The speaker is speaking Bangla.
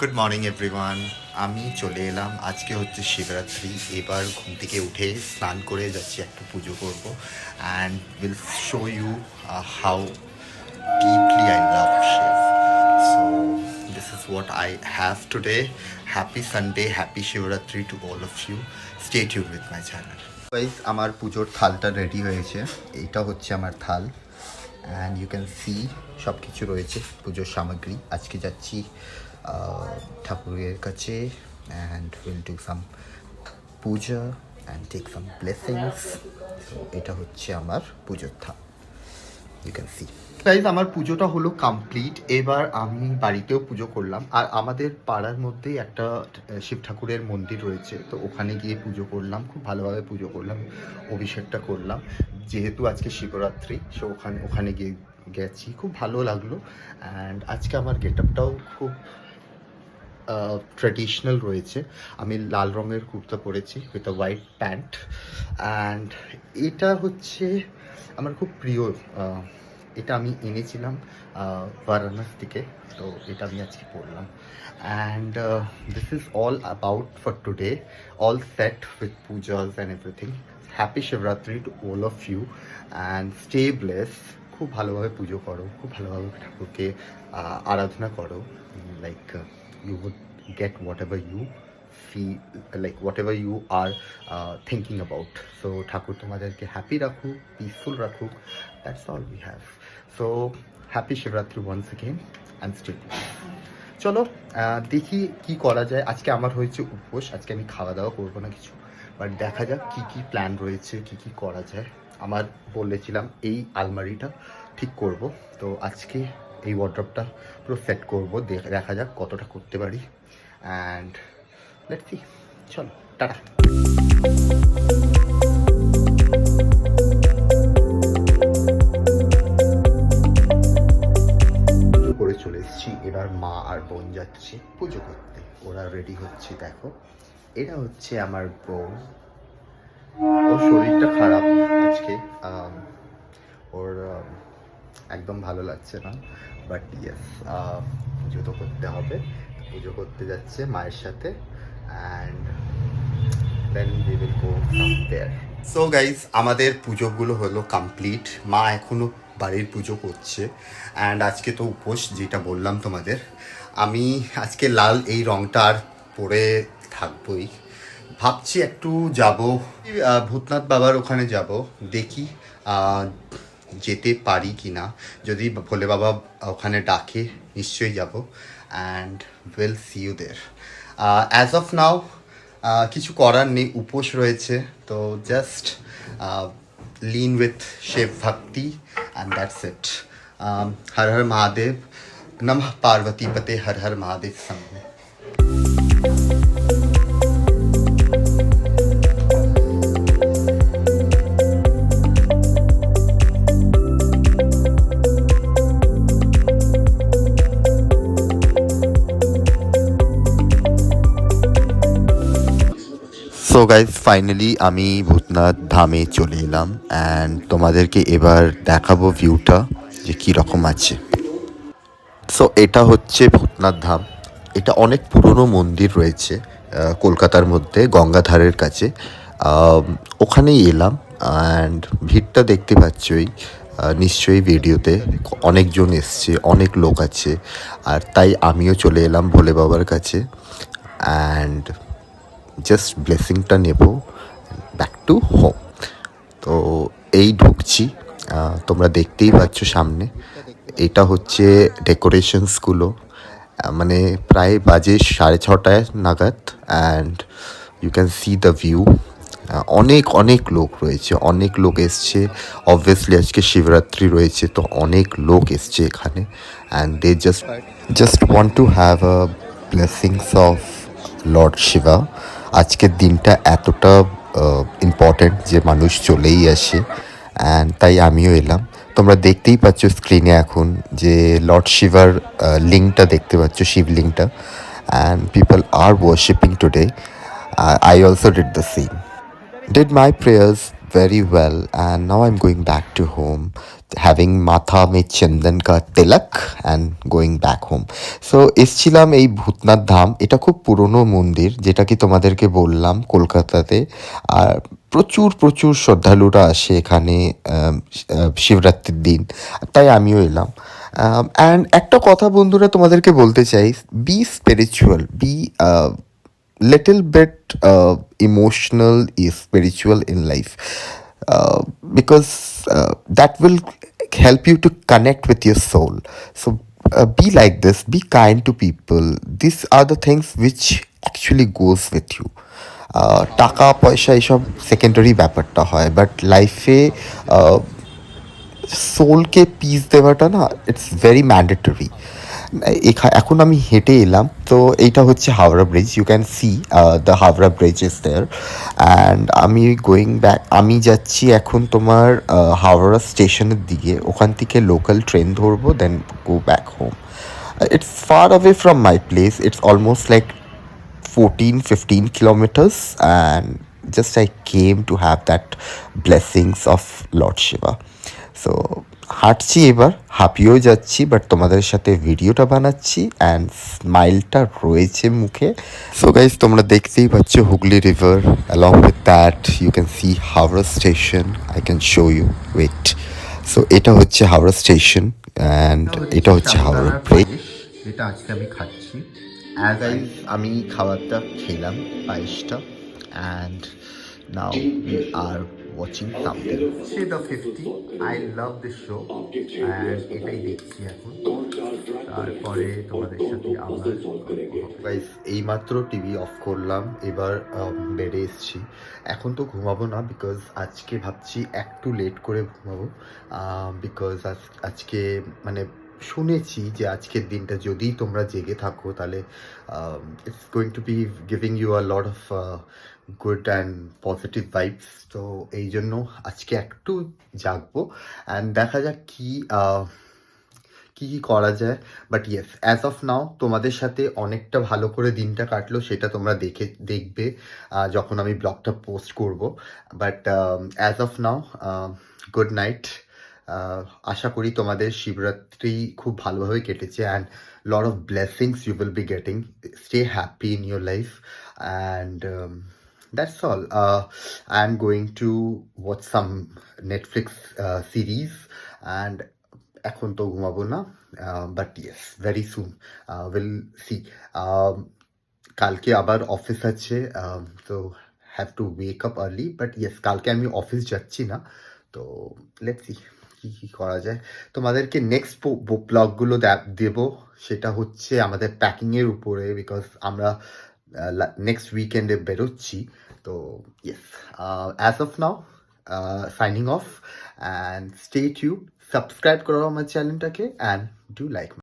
Good morning everyone. আমি চলে এলাম, আজকে হচ্ছে শিবরাত্রি। এবার ঘুম থেকে উঠে স্নান করে যাচ্ছি, একটু পুজো করবো and will show you how deeply I love Shiv. So this is what I have today. Happy Sunday, happy Shivratri to all of you. Stay tuned with my channel. Guys, আমার পুজোর থালটা রেডি হয়েছে। এইটা হচ্ছে আমার থাল অ্যান্ড ইউ ক্যান সি সব কিছু রয়েছে পুজোর সামগ্রী। আজকে যাচ্ছি ঠাকুরের কাছে and will do some puja and take some blessings. তো এটা হচ্ছে আমার পুজোর থাল, ইউ ক্যান সি। গাইজ, আমার পুজোটা হলো কমপ্লিট। এবার আমি বাড়িতেও পুজো করলাম, আর আমাদের পাড়ার মধ্যেই একটা শিব ঠাকুরের মন্দির রয়েছে, তো ওখানে গিয়ে পুজো করলাম। খুব ভালোভাবে পুজো করলাম, অভিষেকটা করলাম। যেহেতু আজকে শিবরাত্রি, সো ওখানে গিয়ে গেছি, খুব ভালো লাগলো। অ্যান্ড আজকে আমার গেট আপটাও খুব ট্র্যাডিশনাল রয়েছে। আমি লাল রঙের কুর্তা পরেছি with a white pant and এটা হচ্ছে আমার খুব প্রিয়। এটা আমি এনেছিলাম বারাণসী থেকে, তো এটা আমি আজকে পরলাম। And this is all about for today, all set with pujas and everything. Happy Shivratri to all of you and stay bless. খুব ভালোভাবে পুজো করো, খুব ভালোভাবে ঠাকুরকে আরাধনা করো। Like you would get whatever you feel, like whatever you are thinking about. So ঠাকুর তোমাদেরকে হ্যাপি রাখুক, পিসফুল রাখুক, that's all we have. So happy Shivratri once again and stay blessed. চলো দেখি কি করা যায়। আজকে আমার হয়েছে উপোস, আজকে আমি খাওয়া দাওয়া করবো না কিছু, বাট দেখা যাক কি কি প্ল্যান রয়েছে, কি কি করা যায়। আমার বলেছিলাম এই আলমারিটা ঠিক করব, তো আজকে এই ওয়ার্ড্রপটা পুরো সেট করবো। দেখা যাক কতটা করতে পারি অ্যান্ড লেটস সি। চলো, টাটা। পুজো করে চলে এসেছি, এবার মা আর বোন যাচ্ছে পুজো করতে। ওরা রেডি হচ্ছে, দেখো এটা হচ্ছে আমার বোন। ওর শরীরটা খারাপ আজকে, ওর একদম ভালো লাগছে না, বাট ইয়েস পুজো তো করতে হবে। পুজো করতে যাচ্ছে মায়ের সাথে and then we will go there. So guys, আমাদের পুজোগুলো হলো কমপ্লিট। মা এখনও বাড়ির পুজো করছে অ্যান্ড আজকে তো উপোস, যেটা বললাম তোমাদের। আমি আজকে লাল এই রঙটা আর পরে থাকবই। ভাবছি একটু যাব ভূতনাথ বাবার ওখানে যাব, দেখি যেতে পারি কি না। যদি ভোলে বাবা ওখানে ডাকে নিশ্চয়ই যাব and will see you there. As of now কিছু করার নেই, উপোস রয়েছে, তো জাস্ট লিন উইথ শিব ভক্তি and that's it. Har Har Mahadev, নমঃ পার্বতী পতে, হর হর মহাদেব সঙ্গ। সো গাইজ, ফাইনালি আমি ভূতনাথ ধামে চলে এলাম অ্যান্ড তোমাদেরকে এবার দেখাবো ভিউটা যে কী রকম আছে। সো এটা হচ্ছে ভূতনাথ ধাম। এটা অনেক পুরনো মন্দির রয়েছে কলকাতার মধ্যে, গঙ্গাধারের কাছে। ওখানেই এলাম অ্যান্ড ভিড়টা দেখতে পাচ্ছই নিশ্চয়ই ভিডিওতে। অনেকজন এসছে, অনেক লোক আছে, আর তাই আমিও চলে এলাম ভোলে বাবার কাছে অ্যান্ড জাস্ট ব্লেসিংটা নেব, ব্যাক টু হোম। তো এই ঢুকছি, তোমরা দেখতেই পাচ্ছ সামনে। এটা হচ্ছে ডেকোরেশনসগুলো, মানে প্রায় বাজে 6:30 নাগাদ and you can see the view. অনেক অনেক লোক রয়েছে, অনেক লোক এসছে। অবভিয়াসলি আজকে শিবরাত্রি রয়েছে, তো অনেক লোক এসছে এখানে and they just want to have a blessings of lord Shiva. আজকের দিনটা এতটা ইম্পর্ট্যান্ট যে মানুষ চলেই আসে অ্যান্ড তাই আমিও এলাম। তোমরা দেখতেই পাচ্ছ স্ক্রিনে এখন যে লর্ড শিবার লিঙ্কটা দেখতে পাচ্ছ, শিবলিঙ্গটা, and people are worshipping today. I also did the same. Did my prayers very well and now I'm going back to home. Having মাথা মে চন্দন কা তিলক and going back home. So এসছিলাম এই ভূতনাথ ধাম, এটা খুব পুরনো মন্দির যেটা কি তোমাদেরকে বললাম কলকাতাতে। আর প্রচুর প্রচুর শ্রদ্ধালুরা আসে এখানে শিবরাত্রির দিন, তাই আমিও এলাম। অ্যান্ড একটা কথা বন্ধুরা তোমাদেরকে বলতে চাই, be spiritual, be little bit emotional is spiritual in life, because that will help you to connect with your soul. So be like this, be kind to people. These are the things which actually goes with you. টাকা পয়সা এসব সেকেন্ডারি ব্যাপারটা হয়, বাট লাইফে সোলকে পিস দেওয়াটা না, ইটস ভেরি ম্যান্ডেটরি। এখন আমি হেঁটে এলাম, তো এইটা হচ্ছে Howrah bridge, you can see the Howrah bridge is there. And আমি গোয়িং ব্যাক, আমি যাচ্ছি এখন তোমার হাওড়া স্টেশনের দিকে, ওখান থেকে লোকাল ট্রেন ধরবো, then go back home. It's far away from my place, it's almost like 14-15 kilometers, and just I came to have that blessings of Lord Shiva. So হাঁটছি, এবার হাঁপিয়েও যাচ্ছি, বাট তোমাদের সাথে ভিডিওটা বানাচ্ছি অ্যান্ড স্মাইলটা রয়েছে মুখে। সো গাইজ, তোমরা দেখতেই পাচ্ছ Hooghly river, along with that you can see Howrah station. I can show you, wait. So এটা হচ্ছে হাওড়া স্টেশন অ্যান্ড এটা হচ্ছে হাওড়া ব্রিজ, যেটা আজকে আমি খাচ্ছি। আমি খাবারটা খেলাম, পায়েসটা, and now we are watching something. The 50, I love this show, and এটাই দেখছি এখন। তারপরে তোমাদের সাথে আবার গাইস, এইমাত্র টিভি অফ করলাম, এবার বেডে এসছি। এখন তো ঘুমাবো না, বিকজ আজকে ভাবছি একটু লেট করে ঘুমাবো, বিকজ আজকে মানে শুনেছি যে আজকের দিনটা যদি তোমরা জেগে থাকো তাহলে it's going to be giving you a lot of good and positive vibes. তো এই জন্য আজকে একটু জাগবো অ্যান্ড দেখা যাক কি কি করা যায়। বাট ইয়েস, অ্যাজ অফ নাও তোমাদের সাথে অনেকটা ভালো করে দিনটা কাটলো, সেটা তোমরা দেখবে যখন আমি ব্লগটা পোস্ট করব। But as of now, good night. আশা করি তোমাদের শিবরাত্রি খুব ভালোভাবে কেটেছে and lot of blessings you will be getting. Stay happy in your life and that's all. I'm going to watch some Netflix series and এখন তো ঘুমাবো না, but yes very soon will see. কালকে আবার অফিস আছে, তো have to wake up early, but yes কালকে আমি অফিস যাচ্ছি না। তো লেটস সি কী কী করা যায়। তোমাদেরকে নেক্সট ব্লগগুলো দেবো, সেটা হচ্ছে আমাদের প্যাকিংয়ের উপরে, বিকজ আমরা নেক্সট উইকেন্ডে বেরোচ্ছি। তো yes, as of now signing off and stay tune. Subscribe করো আমার চ্যানেলটাকে অ্যান্ড ডু লাইক